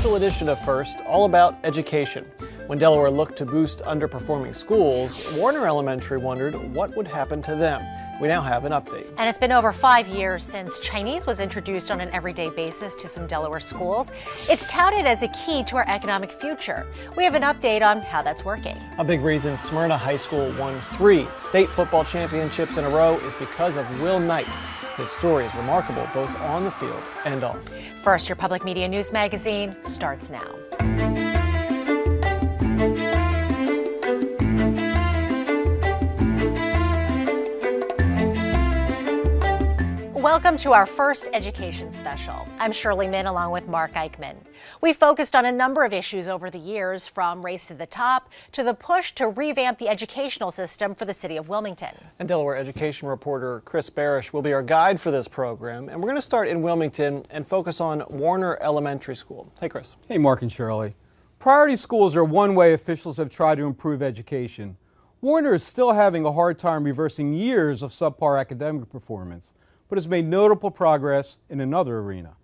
special edition of First, all about education. When Delaware looked to boost underperforming schools, Warner Elementary wondered what would happen to them. We now have an update. And it's been over 5 years since Chinese was introduced on an everyday basis to some Delaware schools. It's touted as a key to our economic future. We have an update on how that's working. A big reason Smyrna High School won 3 state football championships in a row is because of Will Knight. His story is remarkable both on the field and off. First, your public media news magazine starts now. Welcome to our first education special. I'm Shirley Min along with Mark Eichman. We focused on a number of issues over the years, from race to the top to the push to revamp the educational system for the city of Wilmington. And Delaware education reporter Chris Barish will be our guide for this program. And we're going to start in Wilmington and focus on Warner Elementary School. Hey, Chris. Hey, Mark and Shirley. Priority schools are one way officials have tried to improve education. Warner is still having a hard time reversing years of subpar academic performance, but has made notable progress in another arena.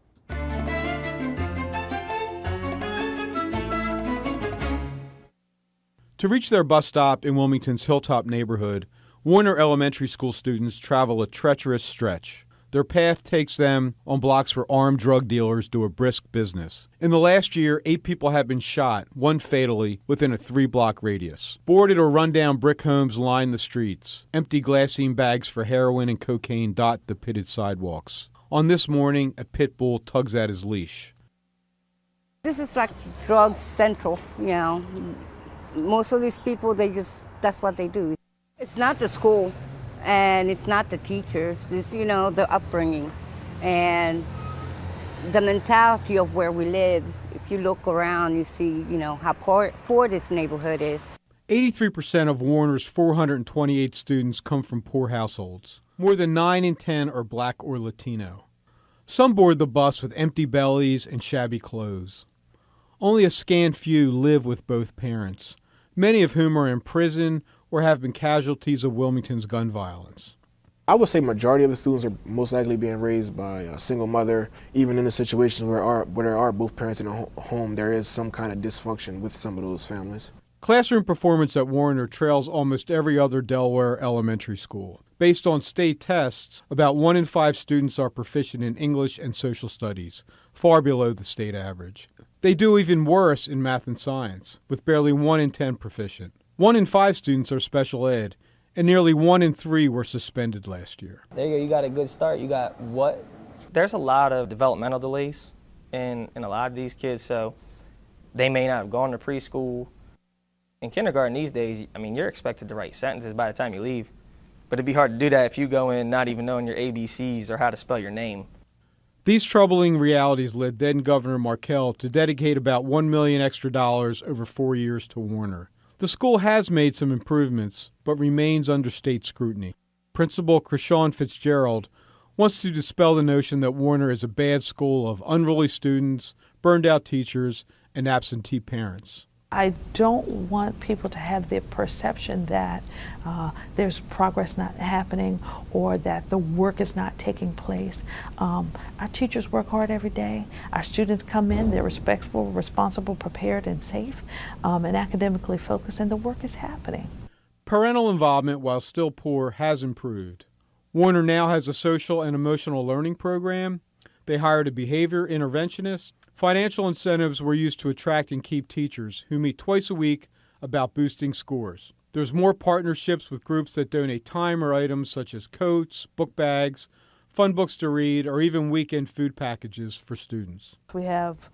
To reach their bus stop in Wilmington's Hilltop neighborhood, Warner Elementary School students travel a treacherous stretch. Their path takes them on blocks where armed drug dealers do a brisk business. In the last year, 8 people have been shot, one fatally, within a 3-block radius. Boarded or run-down brick homes line the streets. Empty glassine bags for heroin and cocaine dot the pitted sidewalks. On this morning, a pit bull tugs at his leash. This is like drug central, you know. Most of these people, that's what they do. It's not the school. And it's not the teachers, it's, the upbringing and the mentality of where we live. If you look around, you see, how poor this neighborhood is. 83% of Warner's 428 students come from poor households. More than 9 in 10 are Black or Latino. Some board the bus with empty bellies and shabby clothes. Only a scant few live with both parents, many of whom are in prison or have been casualties of Wilmington's gun violence. I would say majority of the students are most likely being raised by a single mother. Even in the situations where there are both parents in a home, there is some kind of dysfunction with some of those families. Classroom performance at Warner trails almost every other Delaware elementary school. Based on state tests, about 1 in 5 students are proficient in English and social studies, far below the state average. They do even worse in math and science, with barely 1 in 10 proficient. 1 in 5 students are special ed, and nearly 1 in 3 were suspended last year. There you go, you got a good start. You got what? There's a lot of developmental delays in a lot of these kids, so they may not have gone to preschool. In kindergarten these days, you're expected to write sentences by the time you leave, but it'd be hard to do that if you go in not even knowing your ABCs or how to spell your name. These troubling realities led then Governor Markell to dedicate about $1 million extra over 4 years to Warner. The school has made some improvements, but remains under state scrutiny. Principal Krishawn Fitzgerald wants to dispel the notion that Warner is a bad school of unruly students, burned-out teachers, and absentee parents. I don't want people to have the perception that there's progress not happening or that the work is not taking place. Our teachers work hard every day. Our students come in, they're respectful, responsible, prepared, and safe, and academically focused, and the work is happening. Parental involvement, while still poor, has improved. Warner now has a social and emotional learning program. They hired a behavior interventionist. Financial incentives were used to attract and keep teachers who meet twice a week about boosting scores. There's more partnerships with groups that donate time or items such as coats, book bags, fun books to read, or even weekend food packages for students. We have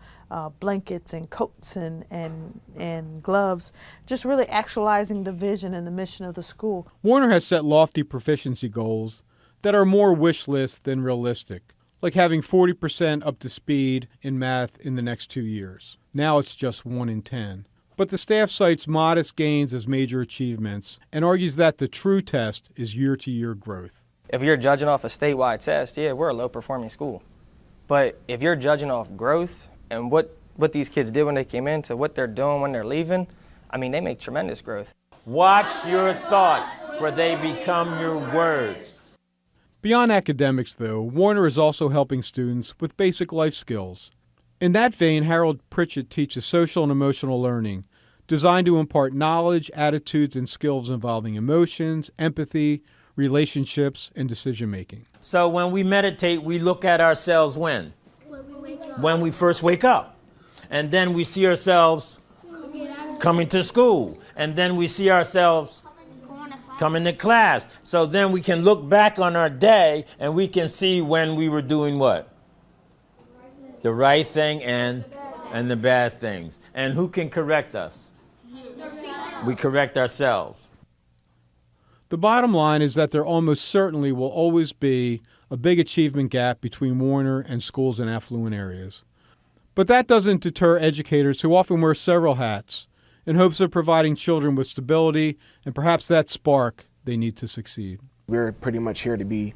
blankets and coats and gloves, just really actualizing the vision and the mission of the school. Warner has set lofty proficiency goals that are more wish list than realistic, like having 40% up to speed in math in the next 2 years. Now it's just 1 in 10. But the staff cites modest gains as major achievements and argues that the true test is year-to-year growth. If you're judging off a statewide test, yeah, we're a low-performing school. But if you're judging off growth and what these kids did when they came in to what they're doing when they're leaving, they make tremendous growth. Watch your thoughts, for they become your words. Beyond academics, though, Warner is also helping students with basic life skills. In that vein, Harold Pritchett teaches social and emotional learning, designed to impart knowledge, attitudes, and skills involving emotions, empathy, relationships, and decision-making. So when we meditate, we look at ourselves when? When we first wake up. And then we see ourselves coming to school. And then we see ourselves coming to class. So then we can look back on our day and we can see when we were doing what? The right thing and the bad things. And who can correct us? We correct ourselves. The bottom line is that there almost certainly will always be a big achievement gap between Warner and schools in affluent areas. But that doesn't deter educators who often wear several hats in hopes of providing children with stability and perhaps that spark they need to succeed. We're pretty much here to be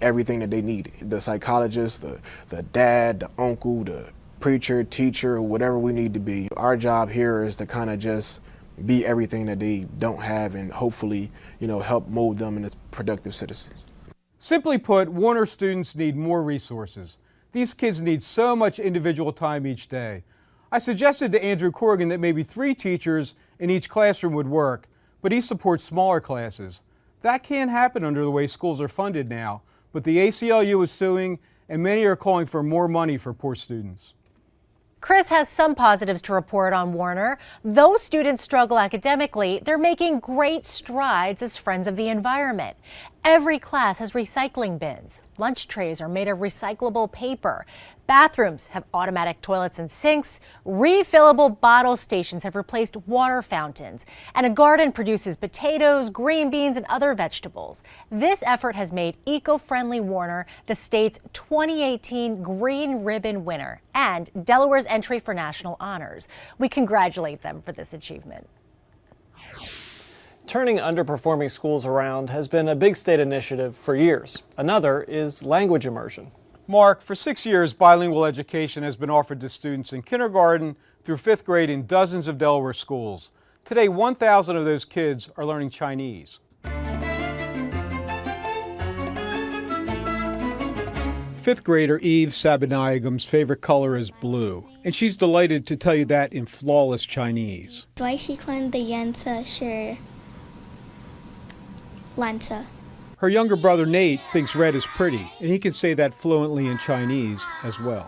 everything that they need. The psychologist, the dad, the uncle, the preacher, teacher, whatever we need to be. Our job here is to kind of just be everything that they don't have and hopefully, help mold them into productive citizens. Simply put, Warner students need more resources. These kids need so much individual time each day. I suggested to Andrew Corrigan that maybe 3 teachers in each classroom would work, but he supports smaller classes. That can't happen under the way schools are funded now, but the ACLU is suing and many are calling for more money for poor students. Chris has some positives to report on Warner. Though students struggle academically, they're making great strides as friends of the environment. Every class has recycling bins. Lunch trays are made of recyclable paper. Bathrooms have automatic toilets and sinks. Refillable bottle stations have replaced water fountains. And a garden produces potatoes, green beans, and other vegetables. This effort has made eco-friendly Warner the state's 2018 Green Ribbon winner and Delaware's entry for national honors. We congratulate them for this achievement. Turning underperforming schools around has been a big state initiative for years. Another is language immersion. Mark, for 6 years, bilingual education has been offered to students in kindergarten through 5th grade in dozens of Delaware schools. Today, 1,000 of those kids are learning Chinese. 5th grader Eve Sabanayagam's favorite color is blue, and she's delighted to tell you that in flawless Chinese. 最喜欢的颜色是蓝色。 Her younger brother Nate thinks red is pretty, and he can say that fluently in Chinese as well.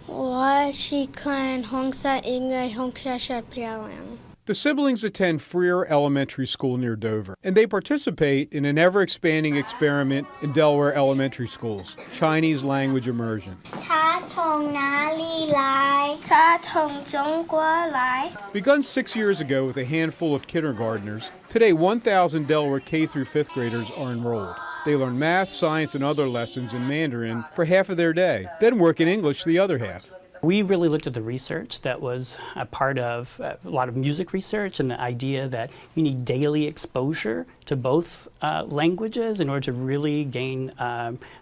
我喜欢红色，因为红色是漂亮。 The siblings attend Freer Elementary School near Dover, and they participate in an ever-expanding experiment in Delaware elementary schools, Chinese language immersion. 他从哪里来？他从中国来。 Begun 6 years ago with a handful of kindergartners, today 1,000 Delaware K through 5th graders are enrolled. They learn math, science, and other lessons in Mandarin for half of their day, then work in English the other half. We really looked at the research that was a part of a lot of music research and the idea that you need daily exposure to both languages in order to really gain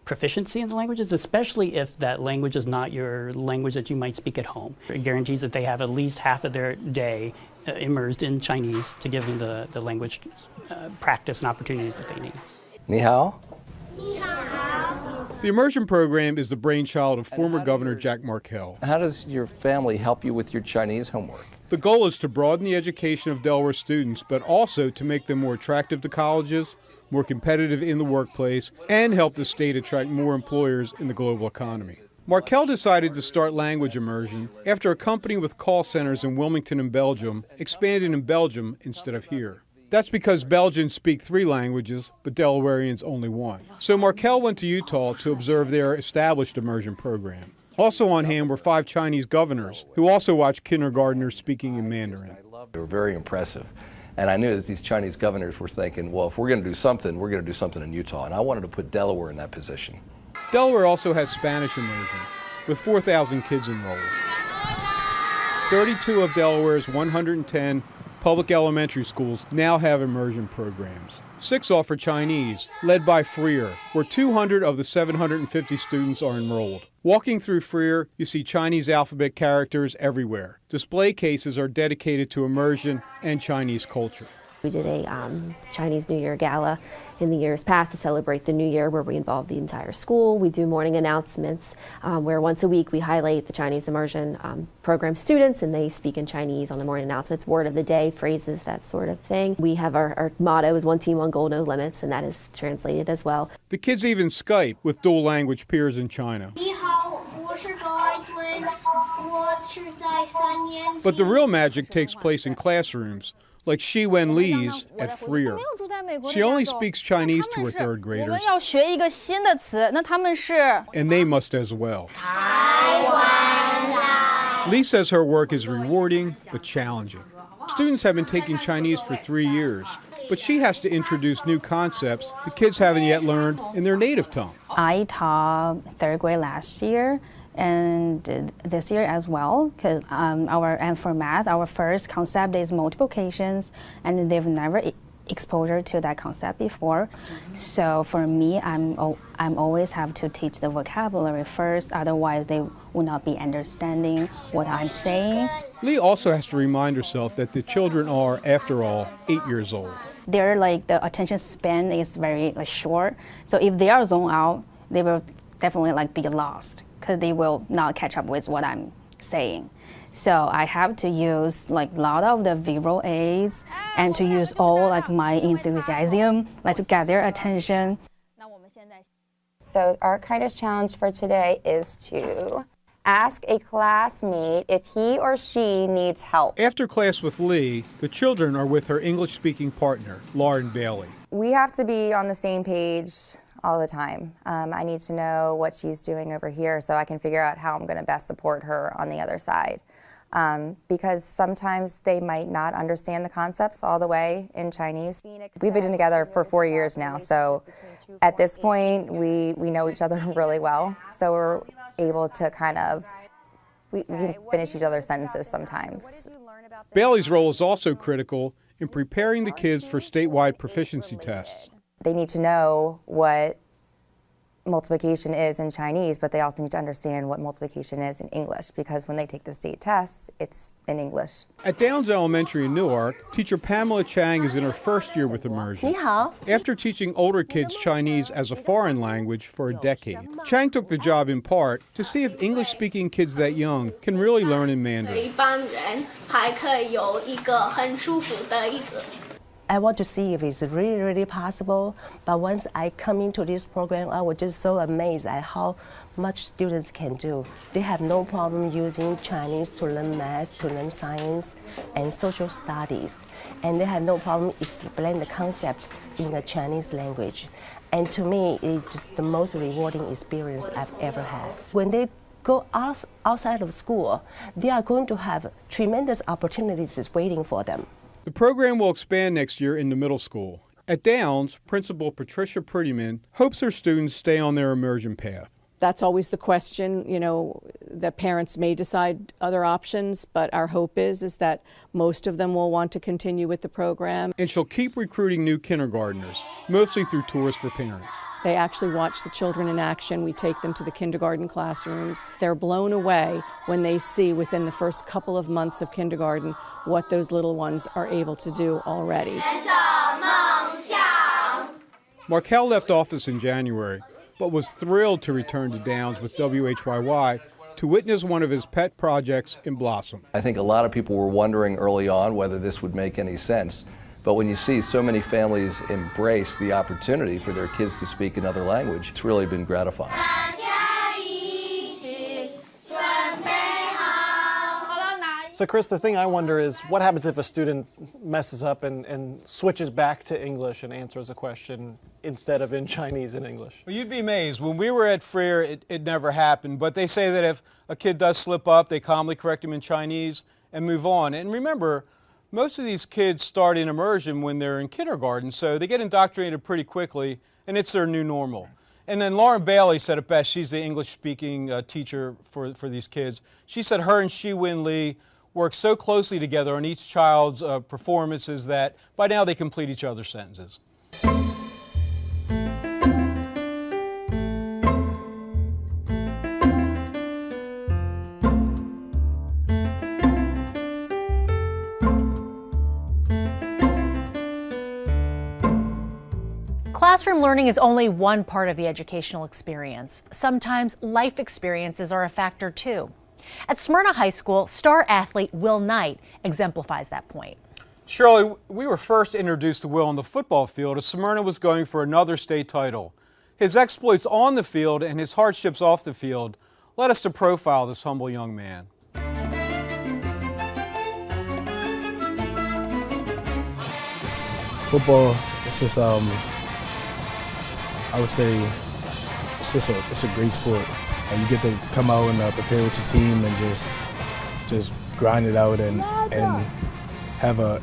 proficiency in the languages, especially if that language is not your language that you might speak at home. It guarantees that they have at least half of their day immersed in Chinese to give them the language practice and opportunities that they need. 你好. The immersion program is the brainchild of former Governor Jack Markell. How does your family help you with your Chinese homework? The goal is to broaden the education of Delaware students, but also to make them more attractive to colleges, more competitive in the workplace, and help the state attract more employers in the global economy. Markell decided to start language immersion after a company with call centers in Wilmington and Belgium expanded in Belgium instead of here. That's because Belgians speak 3 languages, but Delawareans only 1. So Markell went to Utah to observe their established immersion program. Also on hand were 5 Chinese governors who also watched kindergartners speaking in Mandarin. They were very impressive. And I knew that these Chinese governors were thinking, well, if we're going to do something, we're going to do something in Utah. And I wanted to put Delaware in that position. Delaware also has Spanish immersion, with 4,000 kids enrolled. 32 of Delaware's 110 public elementary schools now have immersion programs. 6 offer Chinese, led by Freer, where 200 of the 750 students are enrolled. Walking through Freer, you see Chinese alphabet characters everywhere. Display cases are dedicated to immersion and Chinese culture. We did a Chinese New Year Gala in the years past to celebrate the new year, where we involve the entire school. We do morning announcements where once a week we highlight the Chinese Immersion program students, and they speak in Chinese on the morning announcements, word of the day, phrases, that sort of thing. We have our motto is one team, one goal, no limits, and that is translated as well. The kids even Skype with dual language peers in China. But the real magic takes place in classrooms, like WHYY Li's at Freer. She only speaks Chinese to her third graders, and they must as well. Li says her work is rewarding but challenging. Students have been taking Chinese for 3 years, but she has to introduce new concepts the kids haven't yet learned in their native tongue. I taught third grade last year and this year as well, because and for math, our first concept is multiplications, and they've never exposure to that concept before. So for me, I'm always have to teach the vocabulary first, otherwise they will not be understanding what I'm saying. Li also has to remind herself that the children are, after all, 8 years old. They're the attention span is very short. So if they are zoned out, they will definitely be lost, because they will not catch up with what I'm saying. So I have to use a lot of the visual aids and to use all my enthusiasm to get their attention. So our kindest challenge for today is to ask a classmate if he or she needs help. After class with Li, the children are with her English-speaking partner, Lauren Bailey. We have to be on the same page all the time. I need to know what she's doing over here so I can figure out how I'm going to best support her on the other side. Because sometimes they might not understand the concepts all the way in Chinese. We've been together for 4 years now, so at this point we know each other really well, so we're able to we can finish each other's sentences sometimes. Bailey's role is also critical in preparing the kids for statewide proficiency tests. They need to know what multiplication is in Chinese, but they also need to understand what multiplication is in English, because when they take the state tests, it's in English. At Downs Elementary in Newark, teacher Pamela Chang is in her first year with Immersion. After teaching older kids Chinese as a foreign language for a decade, Chang took the job in part to see if English-speaking kids that young can really learn in Mandarin. I want to see if it's really, really possible. But once I come into this program, I was just so amazed at how much students can do. They have no problem using Chinese to learn math, to learn science, and social studies. And they have no problem explaining the concept in the Chinese language. And to me, it's just the most rewarding experience I've ever had. When they go outside of school, they are going to have tremendous opportunities waiting for them. The program will expand next year into middle school. At Downs, Principal Patricia Prettyman hopes her students stay on their immersion path. That's always the question, that parents may decide other options, but our hope is that most of them will want to continue with the program. And she'll keep recruiting new kindergartners, mostly through tours for parents. They actually watch the children in action. We take them to the kindergarten classrooms. They're blown away when they see within the first couple of months of kindergarten what those little ones are able to do already. Markel left office in January, but was thrilled to return to Downs with WHYY to witness one of his pet projects in Blossom. I think a lot of people were wondering early on whether this would make any sense. But when you see so many families embrace the opportunity for their kids to speak another language, it's really been gratifying. So Chris, the thing I wonder is what happens if a student messes up and switches back to English and answers a question instead of in Chinese and English? Well, you'd be amazed. When we were at Freer, it never happened. But they say that if a kid does slip up, they calmly correct him in Chinese and move on. And remember, most of these kids start in immersion when they're in kindergarten, so they get indoctrinated pretty quickly, and it's their new normal. And then Lauren Bailey said it best. She's the English-speaking teacher for these kids. She said her and WHYY Li work so closely together on each child's performances that by now they complete each other's sentences. Classroom learning is only one part of the educational experience. Sometimes life experiences are a factor too. At Smyrna High School, star athlete Will Knight exemplifies that point. Shirley, we were first introduced to Will on the football field as Smyrna was going for another state title. His exploits on the field and his hardships off the field led us to profile this humble young man. Football, it's just, I would say, it's a great sport. You get to come out and prepare with your team and just grind it out and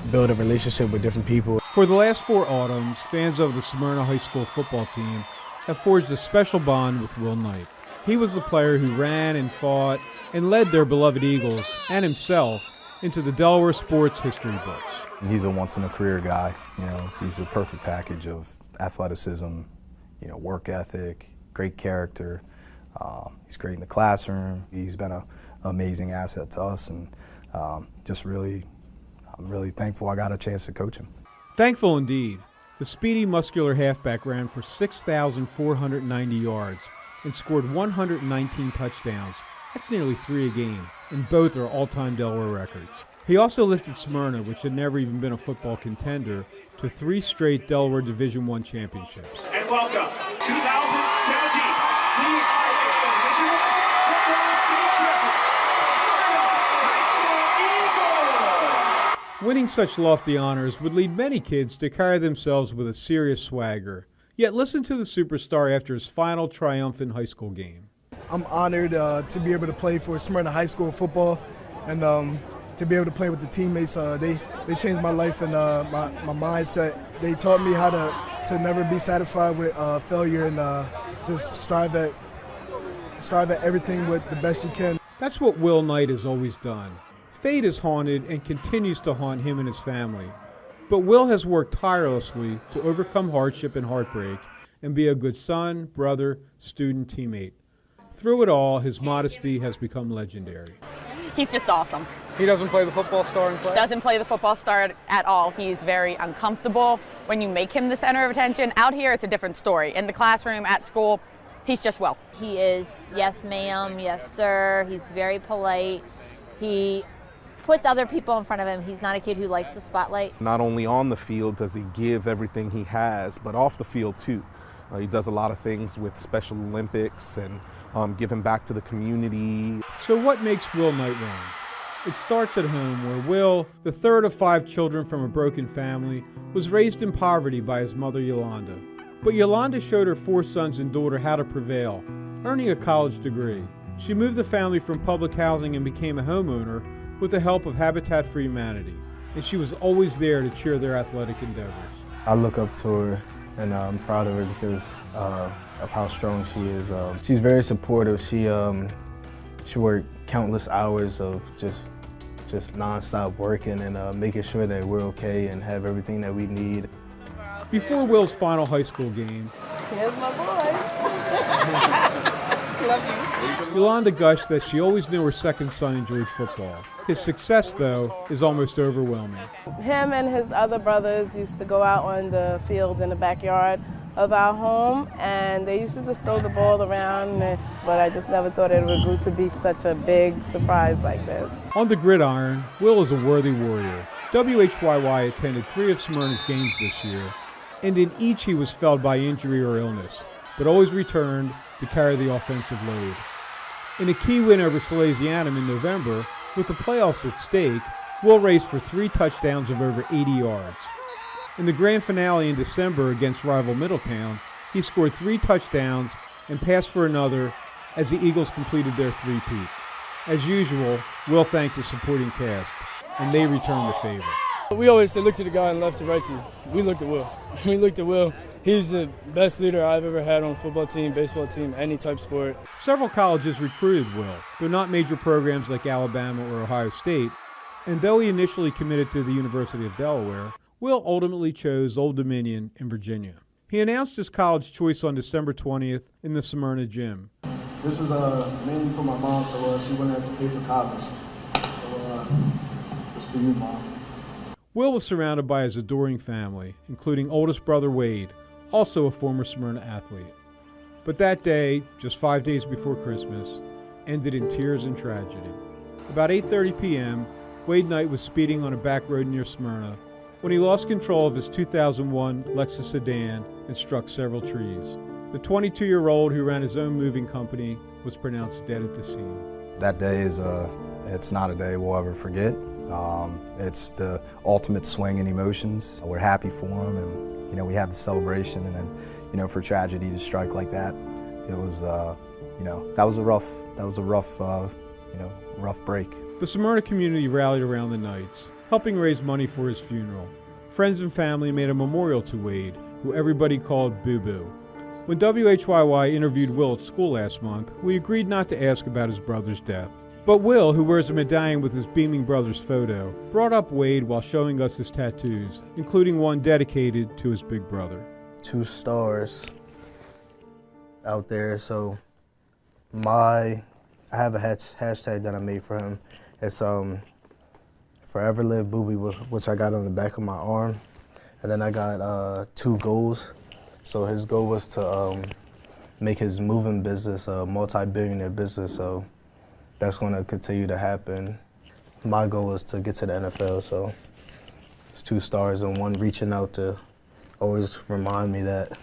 build a relationship with different people. For the last 4 autumns, fans of the Smyrna High School football team have forged a special bond with Will Knight. He was the player who ran and fought and led their beloved Eagles and himself into the Delaware sports history books. He's a once-in-a-career guy. You know, he's a perfect package of athleticism, you know, work ethic, great character. He's great in the classroom. He's been an amazing asset to us, and I'm really thankful I got a chance to coach him. Thankful indeed. The speedy, muscular halfback ran for 6,490 yards and scored 119 touchdowns. That's nearly 3 a game, and both are all-time Delaware records. He also lifted Smyrna, which had never even been a football contender, to 3 straight Delaware Division I championships. And welcome, 2017 Division I Football State Champion, Smyrna High School Eagles. Winning such lofty honors would lead many kids to carry themselves with a serious swagger. Yet listen to the superstar after his final triumphant high school game. I'm honored to be able to play for Smyrna High School football, and to be able to play with the teammates. They changed my life and my mindset. They taught me how to never be satisfied with failure and just strive at everything with the best you can. That's what Will Knight has always done. Fate has haunted and continues to haunt him and his family. But Will has worked tirelessly to overcome hardship and heartbreak and be a good son, brother, student, teammate. Through it all, his modesty has become legendary. He's just awesome. He doesn't play the football star in class? Doesn't play the football star at all. He's very uncomfortable when you make him the center of attention. Out here, it's a different story. In the classroom, at school, he's just Will. He is yes ma'am, yes sir. He's very polite. He puts other people in front of him. He's not a kid who likes the spotlight. Not only on the field does he give everything he has, but off the field too. He does a lot of things with Special Olympics and giving back to the community. So what makes Will Knight wrong? It starts at home, where Will, the third of 5 children from a broken family, was raised in poverty by his mother Yolanda. But Yolanda showed her 4 sons and daughter how to prevail, earning a college degree. She moved the family from public housing and became a homeowner with the help of Habitat for Humanity, and she was always there to cheer their athletic endeavors. I look up to her, and I'm proud of her because of how strong she is. She's very supportive. She worked countless hours of just non-stop working and making sure that we're okay and have everything that we need. Before Will's final high school game, here's my boy. Love you. Yolanda gushed that she always knew her second son enjoyed football. His success, though, is almost overwhelming. Him and his other brothers used to go out on the field in the backyard of our home, and they used to just throw the ball around, but I just never thought it would grow to be such a big surprise like this. On the gridiron, Will is a worthy warrior. WHYY attended 3 of Smyrna's games this year, and in each he was felled by injury or illness, but always returned to carry the offensive load. In a key win over Salesianum in November, with the playoffs at stake, Will raced for 3 touchdowns of over 80 yards. In the grand finale in December against rival Middletown, he scored 3 touchdowns and passed for another as the Eagles completed their three-peat. As usual, Will thanked his supporting cast, and they returned the favor. We always say look to the guy and left to right to. We looked at Will. We looked at Will. He's the best leader I've ever had on a football team, baseball team, any type of sport. Several colleges recruited Will, though not major programs like Alabama or Ohio State. And though he initially committed to the University of Delaware, Will ultimately chose Old Dominion in Virginia. He announced his college choice on December 20th in the Smyrna gym. This was mainly for my mom, so she wouldn't have to pay for college. So it's for you, Mom. Will was surrounded by his adoring family, including oldest brother Wade, also a former Smyrna athlete. But that day, just 5 days before Christmas, ended in tears and tragedy. About 8:30 p.m., Wade Knight was speeding on a back road near Smyrna when he lost control of his 2001 Lexus sedan and struck several trees. The 22-year-old who ran his own moving company was pronounced dead at the scene. That day it's not a day we'll ever forget. It's the ultimate swing in emotions. We're happy for him, and we had the celebration, and then for tragedy to strike like that, it was that was a rough break. The Smyrna community rallied around the Knights, helping raise money for his funeral. Friends and family made a memorial to Wade, who everybody called Boo Boo. When WHYY interviewed Will at school last month, we agreed not to ask about his brother's death. But Will, who wears a medallion with his beaming brother's photo, brought up Wade while showing us his tattoos, including one dedicated to his big brother. 2 stars out there, so I have a hashtag that I made for him. It's Forever Live Booby, which I got on the back of my arm. And then I got 2 goals. So his goal was to make his moving business a multi-billionaire business, so that's going to continue to happen. My goal was to get to the NFL, so it's 2 stars and 1 reaching out to always remind me that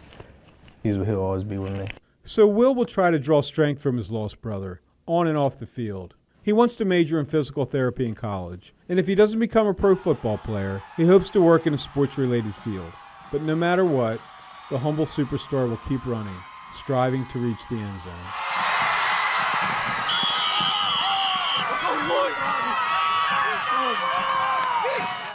he'll always be with me. So Will try to draw strength from his lost brother, on and off the field. He wants to major in physical therapy in college, and if he doesn't become a pro football player, he hopes to work in a sports-related field. But no matter what, the humble superstar will keep running, striving to reach the end zone.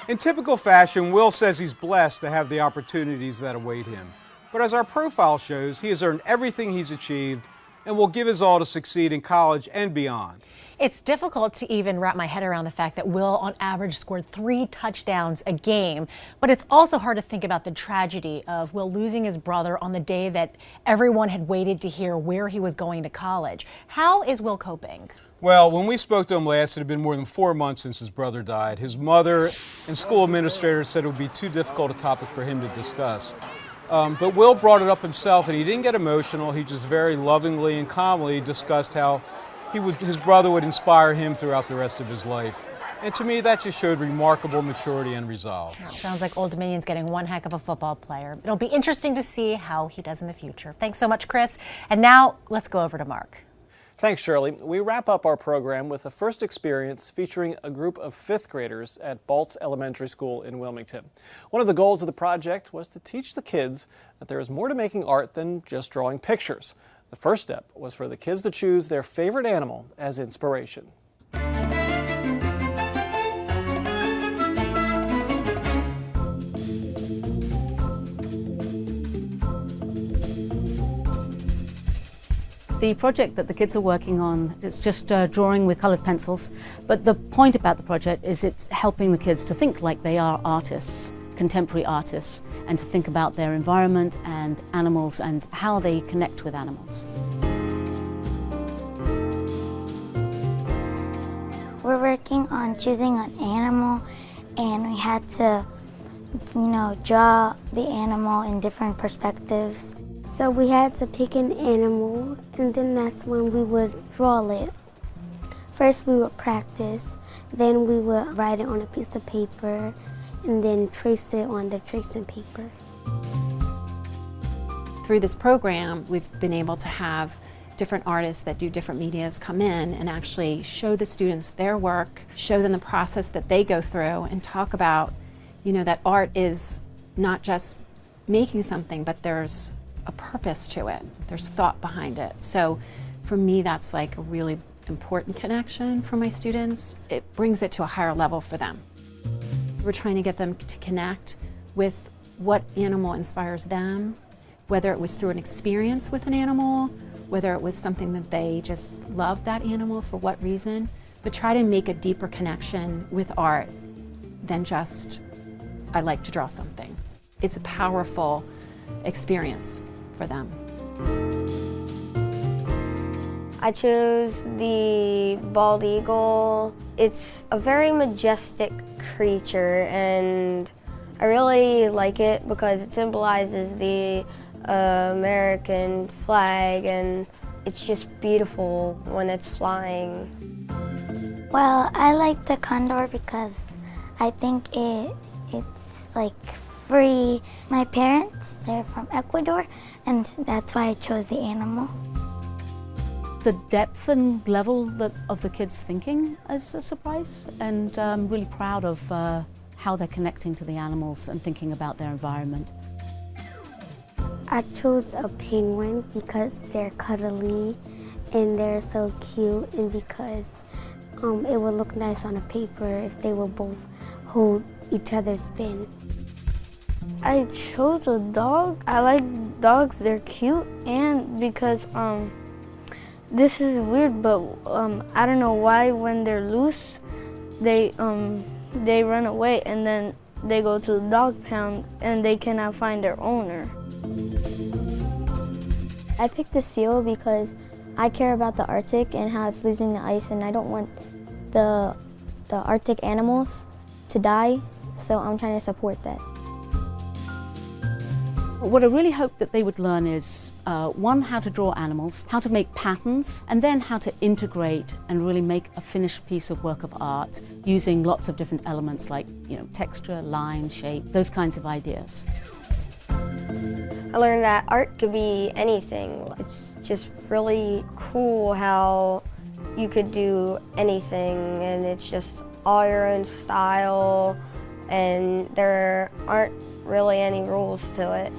In typical fashion, Will says he's blessed to have the opportunities that await him. But as our profile shows, he has earned everything he's achieved and will give his all to succeed in college and beyond. It's difficult to even wrap my head around the fact that Will, on average, scored 3 touchdowns a game. But it's also hard to think about the tragedy of Will losing his brother on the day that everyone had waited to hear where he was going to college. How is Will coping? Well, when we spoke to him last, it had been more than 4 months since his brother died. His mother and school administrators said it would be too difficult a topic for him to discuss. But Will brought it up himself, and he didn't get emotional. He just very lovingly and calmly discussed how his brother would inspire him throughout the rest of his life. And to me, that just showed remarkable maturity and resolve. Well, sounds like Old Dominion's getting one heck of a football player. It'll be interesting to see how he does in the future. Thanks so much, Chris. And now let's go over to Mark. Thanks, Shirley. We wrap up our program with a first experience featuring a group of 5th graders at Baltz Elementary School in Wilmington. One of the goals of the project was to teach the kids that there is more to making art than just drawing pictures. The first step was for the kids to choose their favorite animal as inspiration. The project that the kids are working on is just drawing with colored pencils, but the point about the project is it's helping the kids to think like they are artists, contemporary artists, and to think about their environment and animals and how they connect with animals. We're working on choosing an animal, and we had to, draw the animal in different perspectives. So we had to pick an animal, and then that's when we would draw it. First we would practice, then we would write it on a piece of paper, and then trace it on the tracing paper. Through this program, we've been able to have different artists that do different medias come in and actually show the students their work, show them the process that they go through, and talk about, that art is not just making something, but there's a purpose to it. There's thought behind it. So for me, that's like a really important connection for my students. It brings it to a higher level for them. We're trying to get them to connect with what animal inspires them, whether it was through an experience with an animal, whether it was something that they just love that animal for what reason, but try to make a deeper connection with art than just, I like to draw something. It's a powerful experience for them. I chose the bald eagle. It's a very majestic creature, and I really like it because it symbolizes the American flag, and it's just beautiful when it's flying. Well, I like the condor because I think it's like free. My parents, they're from Ecuador, and that's why I chose the animal. The depth and level of the kids' thinking is a surprise, and I'm really proud of how they're connecting to the animals and thinking about their environment. I chose a penguin because they're cuddly and they're so cute, and because it would look nice on a paper if they would both hold each other's pen. I chose a dog. I like dogs, they're cute, and because this is weird, but I don't know why when they're loose, they run away and then they go to the dog pound and they cannot find their owner. I picked the seal because I care about the Arctic and how it's losing the ice, and I don't want the Arctic animals to die, so I'm trying to support that. What I really hope that they would learn is, one, how to draw animals, how to make patterns, and then how to integrate and really make a finished piece of work of art using lots of different elements like, texture, line, shape, those kinds of ideas. I learned that art could be anything. It's just really cool how you could do anything, and it's just all your own style, and there aren't really any rules to it.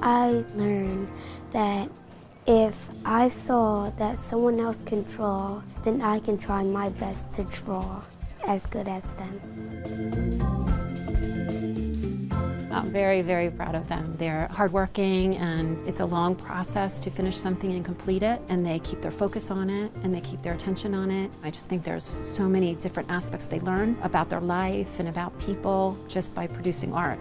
I learned that if I saw that someone else can draw, then I can try my best to draw as good as them. I'm very, very proud of them. They're hardworking, and it's a long process to finish something and complete it, and they keep their focus on it, and they keep their attention on it. I just think there's so many different aspects they learn about their life and about people just by producing art.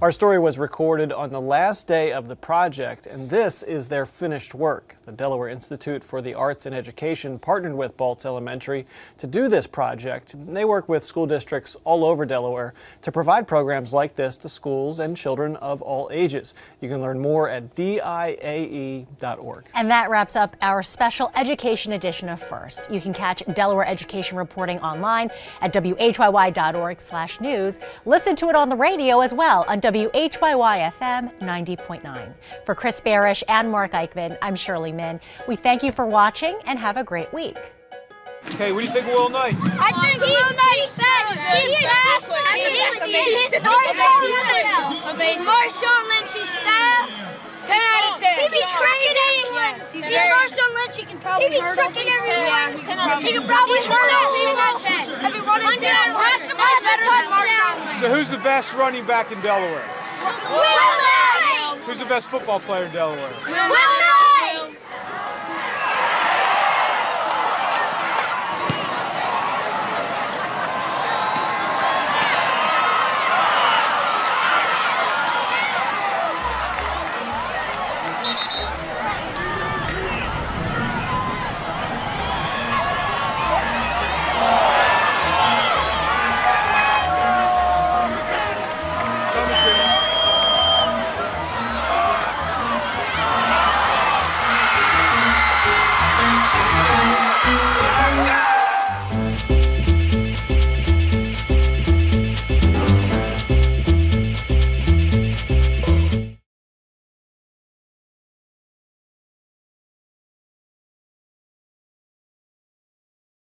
Our story was recorded on the last day of the project, and this is their finished work. The Delaware Institute for the Arts and Education partnered with Baltz Elementary to do this project. They work with school districts all over Delaware to provide programs like this to schools and children of all ages. You can learn more at diae.org. And that wraps up our special education edition of First. You can catch Delaware education reporting online at WHYY.org/news. Listen to it on the radio as well on WHYY FM 90.9. For Chris Barish and Mark Eichman, I'm Shirley Min. We thank you for watching and have a great week. Okay, what do you think of Will Knight? I think Will Knight's fast. He's fast. He's Marshawn Lynch, he's fast. 10 out of 10. He be tricking everyone. Marshawn Lynch, he can probably hurt everyone. He can probably hurt everyone. Everyone in Delaware has to be better than Marshawn Lynch. So who's the best running back in Delaware? Will Knight. Who's the best football player in Delaware? Will Knight.